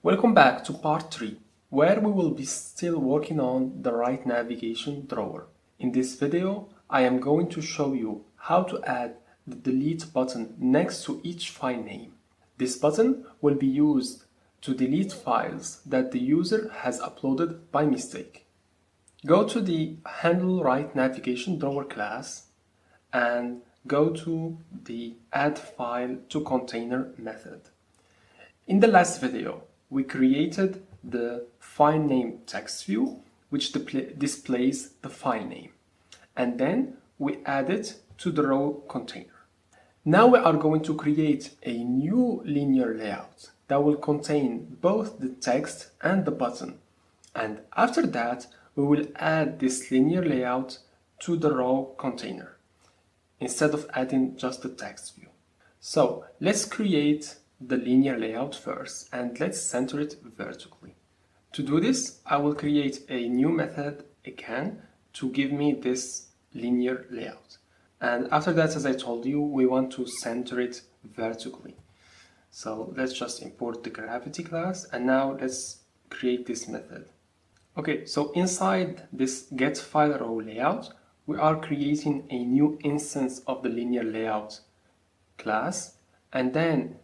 Welcome back to part 3, where we will be still working on the right navigation drawer. In this video, I am going to show you how to add the delete button next to each file name. This button will be used to delete files that the user has uploaded by mistake. Go to the Handle Right Navigation Drawer class and go to the Add File to Container method. In the last video, we created the file name text view, which displays the file name, and then we add it to the row container. Now we are going to create a new linear layout that will contain both the text and the button, and after that we will add this linear layout to the row container instead of adding just the text view. So let's create the linear layout first and let's center it vertically. To do this, I will create a new method again to give me this linear layout. And after that, as I told you, we want to center it vertically. So let's just import the gravity class and now let's create this method. Okay, so inside this get file row layout, we are creating a new instance of the linear layout class, and then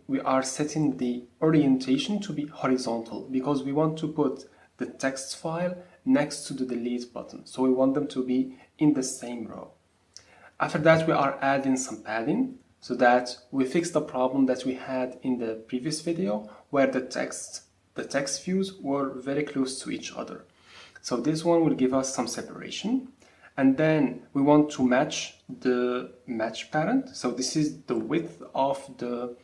we are setting the orientation to be horizontal because we want to put the text file next to the delete button. So we want them to be in the same row. After that, we are adding some padding so that we fix the problem that we had in the previous video where the text views were very close to each other. So this one will give us some separation. And then we want to match the match parent. So this is the width of the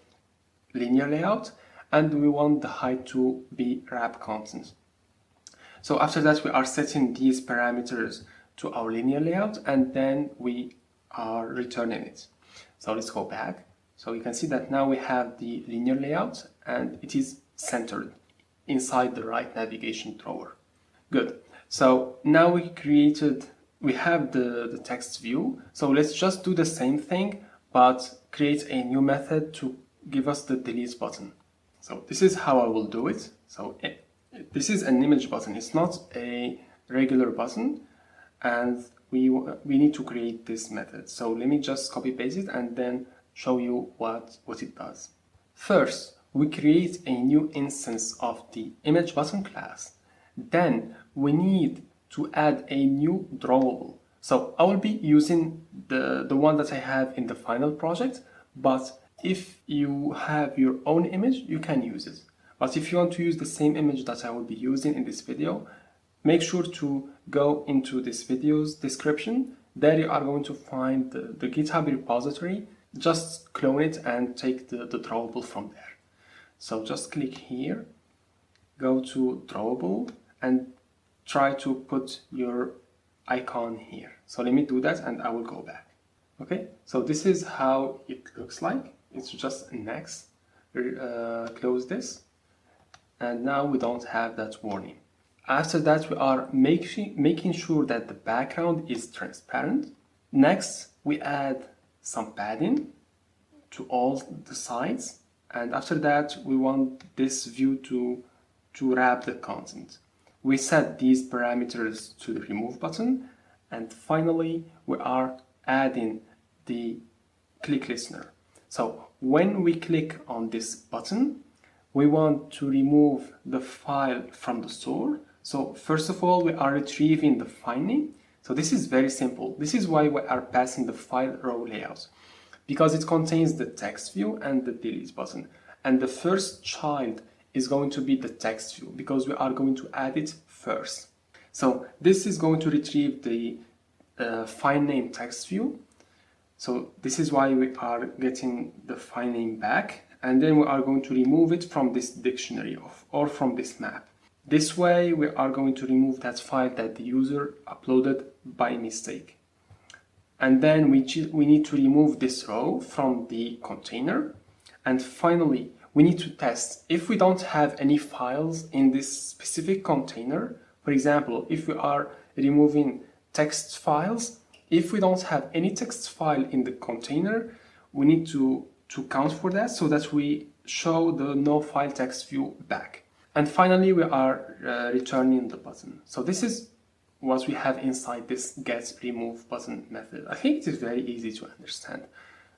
linear layout, and we want the height to be wrap constant. So after that, we are setting these parameters to our linear layout, and then we are returning it. So let's go back. So you can see that now we have the linear layout and it is centered inside the right navigation drawer. Good. So now we have the text view. So let's just do the same thing, but create a new method to give us the delete button. So this is how I will do it. So this is an image button. It's not a regular button, and we need to create this method. So let me just copy paste it and then show you what it does. First, we create a new instance of the image button class. Then we need to add a new drawable. So I will be using the one that I have in the final project, but if you have your own image, you can use it. But if you want to use the same image that I will be using in this video, make sure to go into this video's description. There you are going to find the GitHub repository. Just clone it and take the drawable from there. So just click here, go to drawable and try to put your icon here. So let me do that and I will go back. Okay, so this is how it looks like. It's just next. Close this, and now we don't have that warning. After that, we are making sure that the background is transparent. Next, we add some padding to all the sides, and after that, we want this view to wrap the content. We set these parameters to the remove button, and finally, we are adding the click listener. So when we click on this button, we want to remove the file from the store. So first of all, we are retrieving the file name. So this is very simple. This is why we are passing the file row layout, because it contains the text view and the delete button. And the first child is going to be the text view because we are going to add it first. So this is going to retrieve the file name text view. So this is why we are getting the file name back, and then we are going to remove it from this dictionary or from this map. This way we are going to remove that file that the user uploaded by mistake. And then we need to remove this row from the container. And finally, we need to test if we don't have any files in this specific container. For example, if we are removing text files, if we don't have any text file in the container, we need to count for that so that we show the no file text view back. And finally, we are returning the button. So this is what we have inside this get remove button method. I think it is very easy to understand.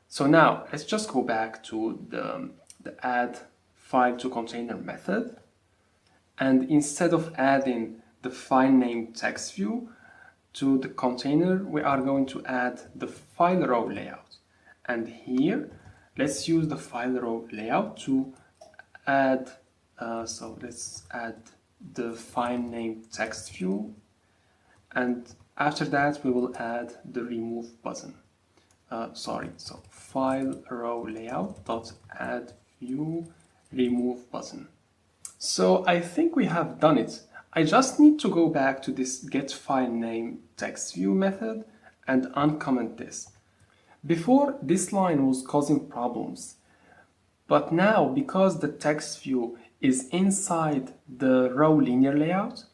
So now let's just go back to the add file to container method. And instead of adding the file name text view to the container, we are going to add the file row layout. And here, let's use the file row layout to add, so let's add the file name text view. And after that, we will add the remove button. So file row layout dot add view remove button. So I think we have done it. I just need to go back to this get file name text view method and uncomment this. Before, this line was causing problems, but now because the text view is inside the row linear layout,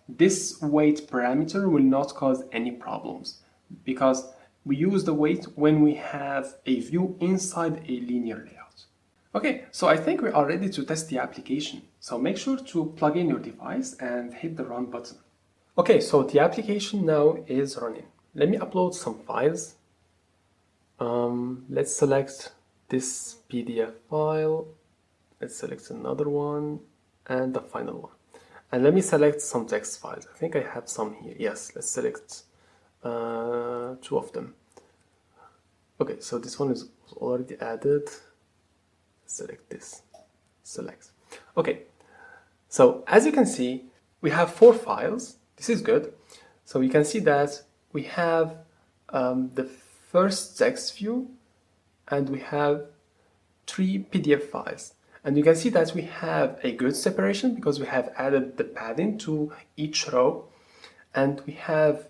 this weight parameter will not cause any problems because we use the weight when we have a view inside a linear layout. Okay, so I think we are ready to test the application. So make sure to plug in your device and hit the run button. Okay, so the application now is running. Let me upload some files. Let's select this PDF file. Let's select another one and the final one. And let me select some text files. I think I have some here. Yes, let's select 2 of them. Okay, so this one is already added. Select this. Select. Okay, so as you can see, we have 4 files. This is good. So you can see that we have the first text view and we have 3 PDF files. And you can see that we have a good separation because we have added the padding to each row. And we have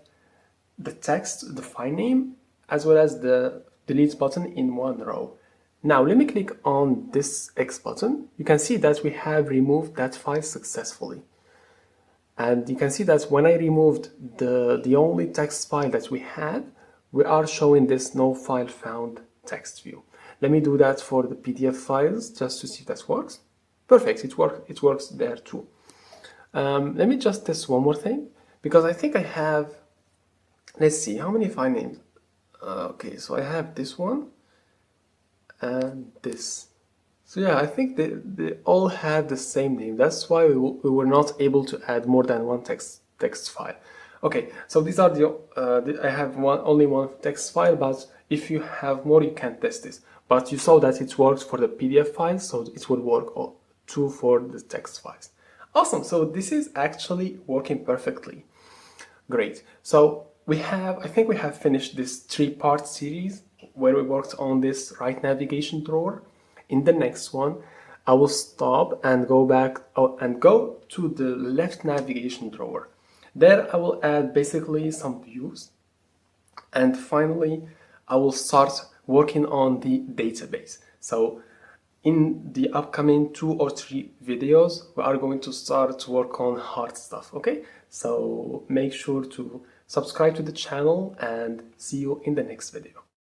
the text, the file name, as well as the delete button in one row. Now let me click on this X button. You can see that we have removed that file successfully. And you can see that when I removed the only text file that we had, we are showing this no file found text view. Let me do that for the PDF files just to see if that works. Perfect, it works there too. Let me just test one more thing because I think I have, let's see, how many file names? Okay, so I have this one and this. So yeah, I think they all have the same name. That's why we were not able to add more than one text file. Okay, so these are I have only one text file, but if you have more, you can test this. But you saw that it works for the PDF files, so it will work too for the text files. Awesome, so this is actually working perfectly. Great, so I think we have finished this 3-part series where we worked on this right navigation drawer. In the next one, I will stop and go back and go to the left navigation drawer. There I will add basically some views, and finally I will start working on the database. So in the upcoming 2 or 3 videos, we are going to start to work on hard stuff, okay? So make sure to subscribe to the channel and see you in the next video.